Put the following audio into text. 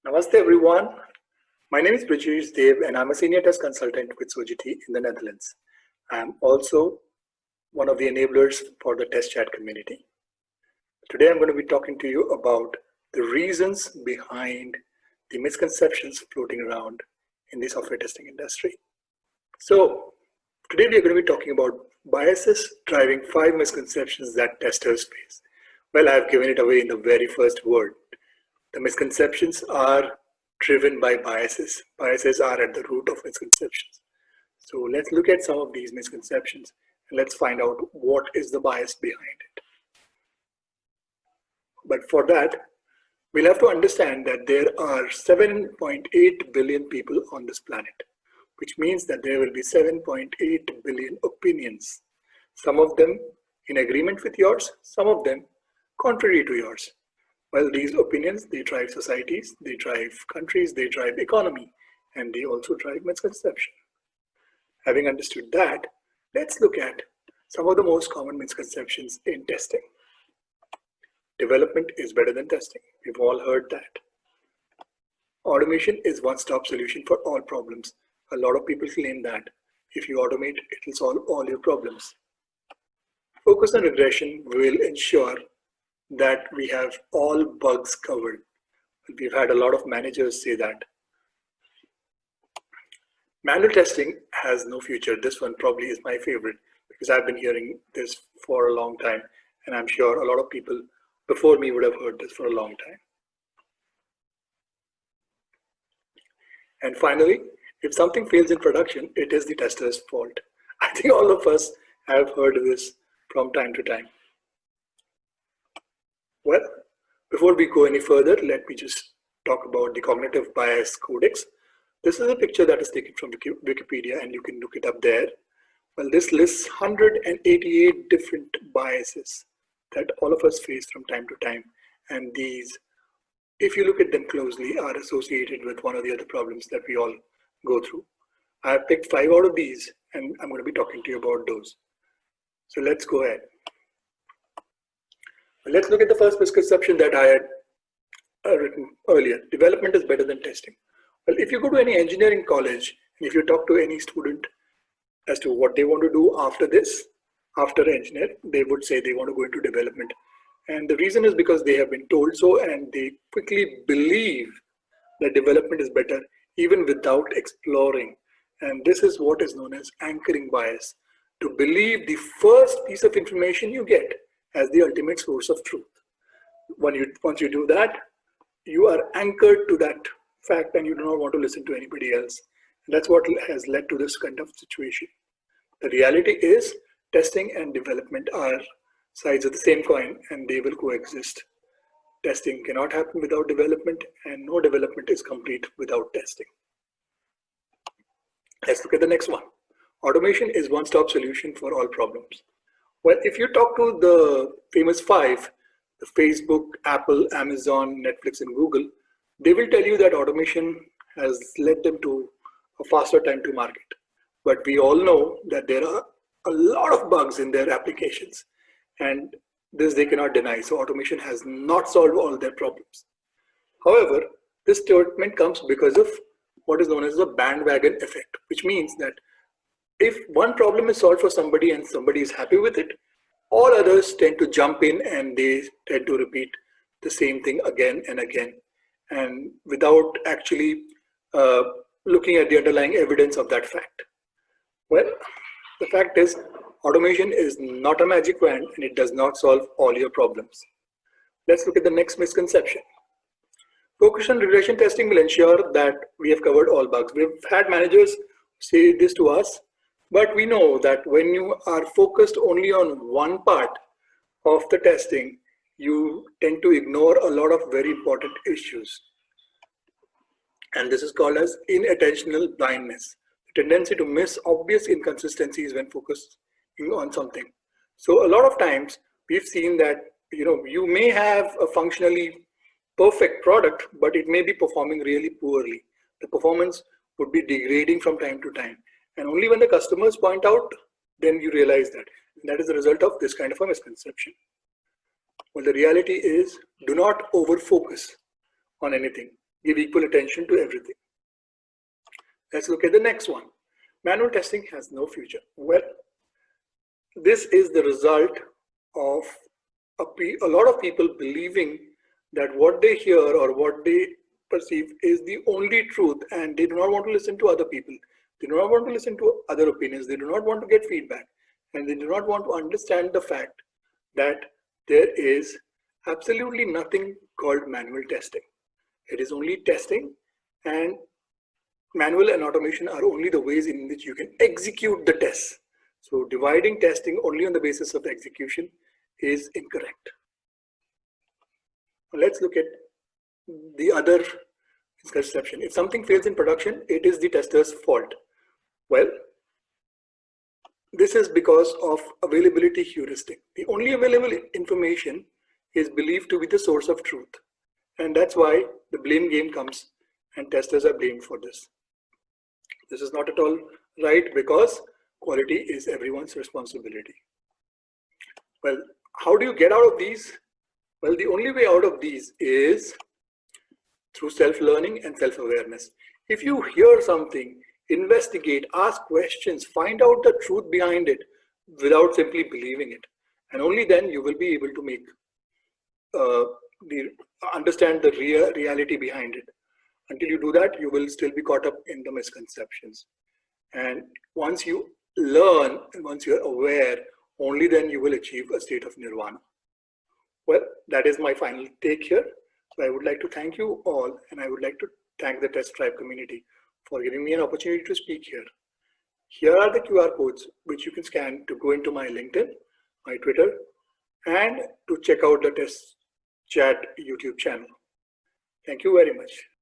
Namaste everyone. My name is Brijesh Deb and I'm a senior test consultant with Sojiti in the Netherlands. I'm also one of the enablers for the test chat community. Today I'm going to be talking to you about the reasons behind the misconceptions floating around in the software testing industry. So today we are going to be talking about biases driving 5 misconceptions that testers face. Well, I've given it away in the very first word. The misconceptions are driven by biases. Biases are at the root of misconceptions. So let's look at some of these misconceptions and let's find out what is the bias behind it. But for that, we'll have to understand that there are 7.8 billion people on this planet, which means that there will be 7.8 billion opinions. Some of them in agreement with yours, some of them contrary to yours. Well, these opinions, they drive societies, they drive countries, they drive economy, and they also drive misconception. Having understood that, let's look at some of the most common misconceptions in testing. Development is better than testing. We've all heard that. Automation is one-stop solution for all problems. A lot of people claim that if you automate, it will solve all your problems. Focus on regression will ensure that we have all bugs covered. We've had a lot of managers say that. Manual testing has no future. This one probably is my favorite because I've been hearing this for a long time, and I'm sure a lot of people before me would have heard this for a long time. And finally, if something fails in production, it is the tester's fault. I think all of us have heard this from time to time. Well, before we go any further, let me just talk about the cognitive bias codex. This is a picture that is taken from Wikipedia and you can look it up there. Well, this lists 188 different biases that all of us face from time to time. And these, if you look at them closely, are associated with one or the other problems that we all go through. I have picked 5 out of these and I'm going to be talking to you about those. So let's go ahead. Let's look at the first misconception that I had written earlier. Development is better than testing. Well, if you go to any engineering college, and if you talk to any student as to what they want to do after this, after engineer, they would say they want to go into development. And the reason is because they have been told so, and they quickly believe that development is better even without exploring. And this is what is known as anchoring bias. To believe the first piece of information you get as the ultimate source of truth. Once you do that, you are anchored to that fact and you do not want to listen to anybody else. And that's what has led to this kind of situation. The reality is testing and development are sides of the same coin and they will coexist. Testing cannot happen without development and no development is complete without testing. Let's look at the next one. Automation is one-stop solution for all problems. Well, if you talk to the famous 5, the Facebook, Apple, Amazon, Netflix, and Google, they will tell you that automation has led them to a faster time to market. But we all know that there are a lot of bugs in their applications, and this they cannot deny. So automation has not solved all their problems. However, this statement comes because of what is known as the bandwagon effect, which means that if one problem is solved for somebody and somebody is happy with it, all others tend to jump in and they tend to repeat the same thing again and again, and without actually looking at the underlying evidence of that fact. Well, the fact is, automation is not a magic wand and it does not solve all your problems. Let's look at the next misconception. Focus on regression testing will ensure that we have covered all bugs. We've had managers say this to us. But we know that when you are focused only on one part of the testing, you tend to ignore a lot of very important issues. And this is called as inattentional blindness, the tendency to miss obvious inconsistencies when focusing on something. So a lot of times we've seen that you may have a functionally perfect product, but it may be performing really poorly. The performance would be degrading from time to time. And only when the customers point out, then you realize that. And that is the result of this kind of a misconception. Well, the reality is, do not over-focus on anything. give equal attention to everything. Let's look at the next one. Manual testing has no future. Well, this is the result of a lot of people believing that what they hear or what they perceive is the only truth, and they do not want to listen to other people. They do not want to listen to other opinions. They do not want to get feedback, and they do not want to understand the fact that there is absolutely nothing called manual testing. It is only testing, and manual and automation are only the ways in which you can execute the tests. So dividing testing only on the basis of execution is incorrect. Let's look at the other misconception. If something fails in production, it is the tester's fault. Well, this is because of availability heuristic. The only available information is believed to be the source of truth. And that's why the blame game comes and testers are blamed for this. This is not at all right, because quality is everyone's responsibility. Well, how do you get out of these? Well, the only way out of these is through self-learning and self-awareness. If you hear something, investigate, ask questions, find out the truth behind it without simply believing it. And only then you will be able to make understand the reality behind it. Until you do that, you will still be caught up in the misconceptions. And once you learn and once you're aware, only then you will achieve a state of nirvana. Well, that is my final take here. So I would like to thank you all, and I would like to thank the Test Tribe community for giving me an opportunity to speak here. Here are the QR codes which you can scan to go into my LinkedIn, my Twitter, and to check out the Test Chat YouTube channel. Thank you very much.